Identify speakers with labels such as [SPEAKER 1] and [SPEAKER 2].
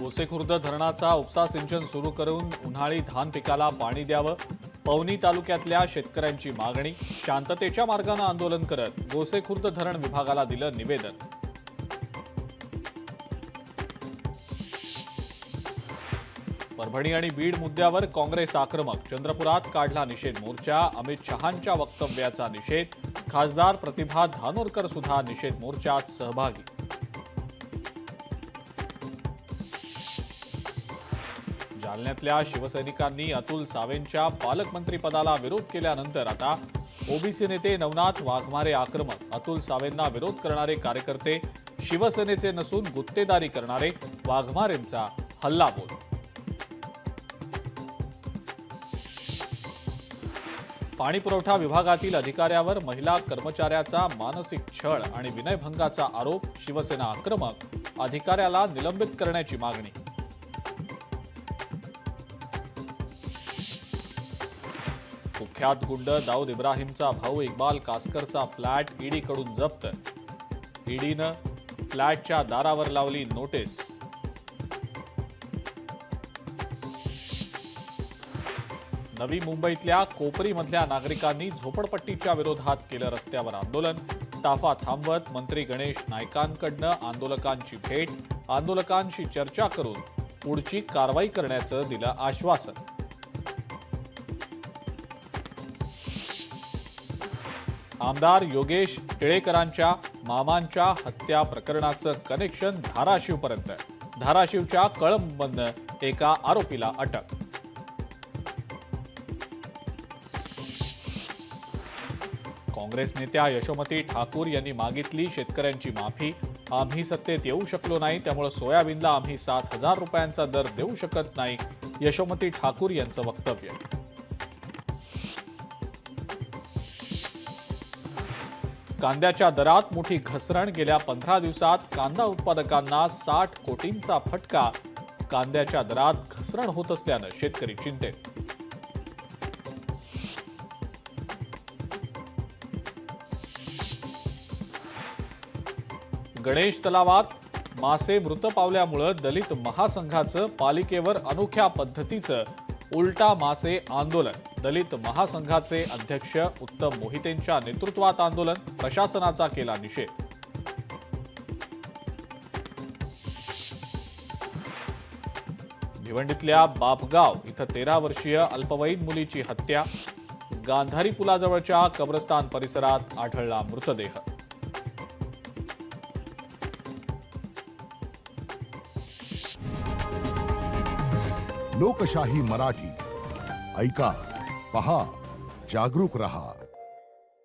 [SPEAKER 1] गोसेखुर्द धरणाचा उपसा सिंचन सुरू करून उन्हाळी धान पिकाला पाणी द्यावं, पवनी तालुक्यातल्या शेतकऱ्यांची मागणी. शांततेच्या मार्गाने आंदोलन करत गोसेखुर्द धरण विभागाला दिलं निवेदन. परभणी आणि बीड मुद्द्यावर काँग्रेस आक्रमक. चंद्रपुरात काढला निषेध मोर्चा. अमित शहांच्या वक्तव्याचा निषेध. खासदार प्रतिभा धानोरकर सुद्धा निषेध मोर्चात सहभागी. जालन्यातल्या शिवसैनिकांनी अतुल सावेंच्या पालकमंत्रीपदाला विरोध केल्यानंतर आता ओबीसी नेते नवनाथ वाघमारे आक्रमक. अतुल सावेंना विरोध करणारे कार्यकर्ते शिवसेनेचे नसून गुत्तेदारी करणारे, वाघमारेंचा हल्लाबोल. पाणीपुरवठा विभागातील अधिकाऱ्यावर महिला कर्मचाऱ्याचा मानसिक छळ आणि विनयभंगाचा आरोप. शिवसेना आक्रमक. अधिकाऱ्याला निलंबित करण्याची मागणी. कुख्यात गुंड दाऊद इब्राहिमचा भाऊ इक्बाल कासकरचा फ्लॅट ईडीकडून जप्त. ईडीनं फ्लॅटच्या दारावर लावली नोटीस. नवी मुंबईतल्या कोपरीमधल्या नागरिकांनी झोपडपट्टीच्या विरोधात केलं रस्त्यावर आंदोलन. ताफा थांबवत मंत्री गणेश नाईकांकडनं आंदोलकांची भेट. आंदोलकांशी चर्चा करून पुढची कारवाई करण्याचं दिलं आश्वासन. आमदार योगेश टिळेकरांच्या मामांच्या हत्या प्रकरणाचं कनेक्शन धाराशिवपर्यंत. धाराशिवच्या कळंबमधनं एका आरोपीला अटक. काँग्रेस नेत्या यशोमती ठाकूर यांनी मागितली शेतकऱ्यांची माफी. आम्ही सत्तेत येऊ शकलो नाही, त्यामुळे सोयाबीनला आम्ही 7,000 रुपयांचा दर देऊ शकत नाही, यशोमती ठाकूर यांचं वक्तव्य. कांद्याच्या दरात मोठी घसरण. गेल्या 15 दिवसात कांदा उत्पादकांना 60 कोटींचा फटका. कांद्याच्या दरात घसरण होत असल्यानं शेतकरी चिंतेत. गणेश तलावात मासे मृत पावल्यामुळे दलित महासंघाचं पालिकेवर अनोख्या पद्धतीचं उलटा मासे आंदोलन. दलित महासंघाचे अध्यक्ष उत्तम मोहितेंच्या नेतृत्वात आंदोलन. प्रशासनाचा केला निषेध. भिवंडीतल्या बापगाव इथं 13 वर्षीय अल्पवयीन मुलीची हत्या. गांधारी पुलाजवळच्या कब्रस्तान परिसरात आढळला मृतदेह.
[SPEAKER 2] लोकशाही मराठी ऐका, पहा, जागरूक रहा.